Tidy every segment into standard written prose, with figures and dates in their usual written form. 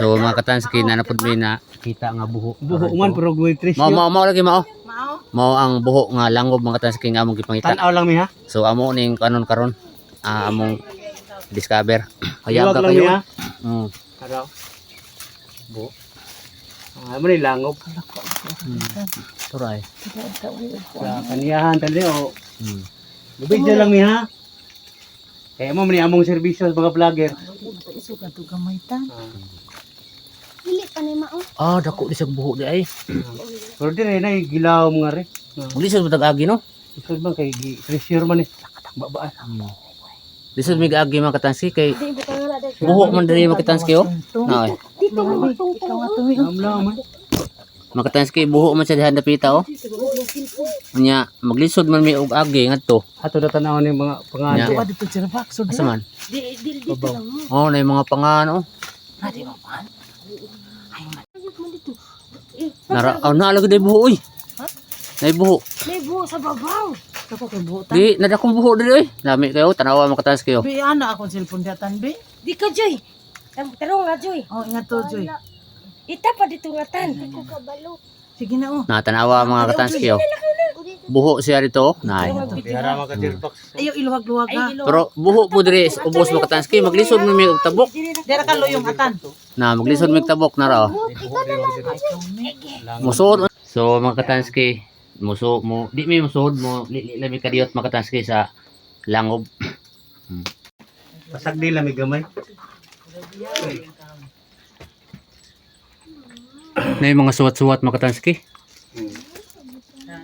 So mga katanski na napod mi na kita nga buho. Buho man pero gawin trisyo. Mao lagi mao. Mao. Mao ang buho nga langob mga katanski nga among gipangita. Tanaw lang mi ha. So amo ning kanon karon among discover. Kaya Iwag ka lang mi kayo. ha. Mm. Buho. Mo ni langob. Turay. Sa kaniyahan tali o. Mm. Video lang mi ha. Kaya mo ni among serbisyo sa mga vlogger. Iso ka to gamay ta. Dili pa ni mao. Dako di sa buho di ay. Pero dire na gilaw mo nga re. Uli sa matag agi no. Isod man kay treasure man ni. Babaan. Lisod mig agi mga katanski kay Di buka nga na dai. buho man diri mga katanski oh. Na ay. Dito mo tungtong. Ikaw nga tumi. Amla man. Mga katanski buho man sa dihan dapita oh. Nya maglisod man mi og agi ngadto. Ato na tanaw ni mga pangalan. Yeah. Wa dito sira pak sud. Asa man? Dito lang mo. Oh, na yung mga pangano. Adi ba man? Ayun mo dito. Naalagay na buho, uy. Na buho. May buho sa babaw. Ako kay buta. Di, nadakong buho dili, uy. Lami kayo, tanawa makatas kayo. Bi ana akong cellphone datan bi. Di ka Joy. Tarong nga Joy. Oh ingat to Joy. Ita pa dito nga tan. Ako kabalo. Sige na oh. Natanawa mga katas kayo. Buho siya dito, nay. Bihara mga ka-Jirbox. Ayo iluwag-luwag ha. Pero buho po diri, ubos mga katas kayo. Maglisod mo may og tabok. Dira ka loyong atan. Na, maglisod may tabok na raw. Musod. So mga katanski, di may musod mo, lami kadiyot mga katanski sa langob. Pasag di lamig gamay. Na yung mga suwat-suwat mga katanski.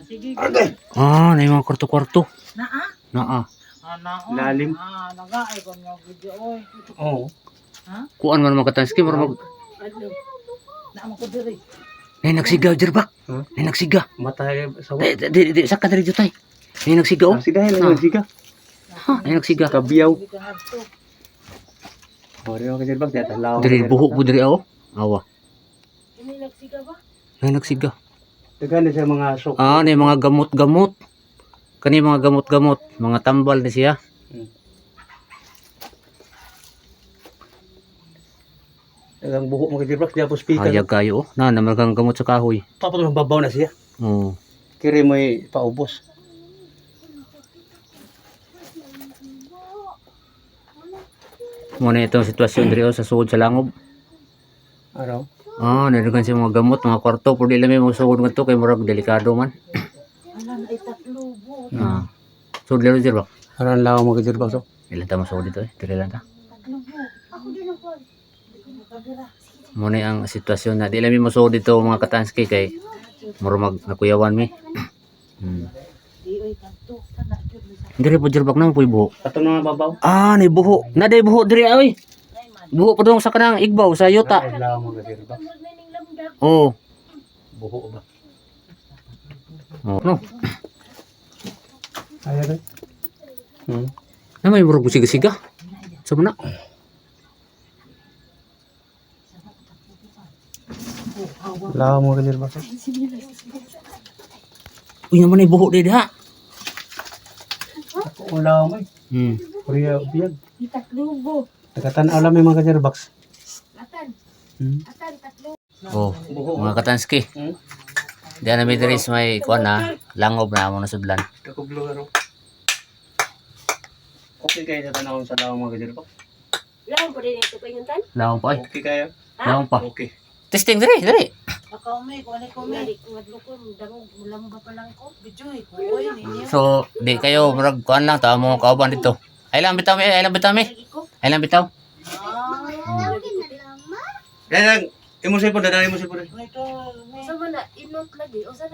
Sige. Na yung mga kwarto-kwarto. Naa. Na Ana. Lalim. Nagaay ko nga video oy. Oo. kuan man mga katanski, marag Na mo ko diri. Nay nagsigaw Jirbak. Huh? Nay nagsiga. Matay sa Di saka diri jutay. Nay nagsiga oh. Sigahin lang siga. Nay nagsiga. Kabiyaw. Ori mga ka-Jirbox data law. Diri buho po diri oh. Awa. Ini nagsiga ba? Nay nagsiga. Dagan sa mga sok. Nay mga gamot-gamot. Kani mga gamot-gamot, mga tambal na siya. Dagang buho mga ka-Jirbox di po speaker. Ayag kayo oh. Na naman gamot sa kahoy. Papatulong babaw na siya. Oh. Kiri mo paubos. Muna itong sitwasyon diri oh, sa suod sa langob. Araw. Nadagan siya mga gamot, mga kwarto, pero di lang may mga suod nga to kay murag delikado man. Ala na itatlo bo. Suod laro Jirbak. Aran law mga ka-Jirbox. Ilan ta mo suod dito eh, diri lang ta. Ako din ako. Muna ang sitwasyon na di lang may masuod dito mga katanski kay murag nakuyawan mi. Di oy kanto kana jud mi sa. Diri po Jirbak nang puy buho. Ato na nga babaw. Nay buho. Na day buho diri oy. Buho pa dong sa kanang igbaw sa yuta. Law mga ka-Jirbox. Oh. Buho ba? No. Ayaw na. Na may murag siga-siga. Sa mana? Law mga ka-Jirbox. Uy naman ay buho diri ha. Ako law mo. Kuriya biyag. Itaklubo. Nakatanaw lang may mga ka-Jirbox. Atan. Atan tatlo. Oh, mga katanski. Diyan na may diri sa may kuan na langob na amo nasudlan. Kakublo aro. Okay kayo sa tanawon sa law mga ka-Jirbox. Lang pa din ito kayong tan. Lawong pa ay. Okay kayo. Lawong pa. Okay. Testing diri. Ako may ko ani ko may. Madlo ko dangog mulang ba pa lang ko. Video ko oy ninyo. So, di kayo murag kuan lang ta mo kauban dito. Ay lang bitaw mi, ay lang bitaw mi. Ay lang bitaw. Yan, imo sipon, dadali mo sipon. Ito Sa man na inot lagi o sa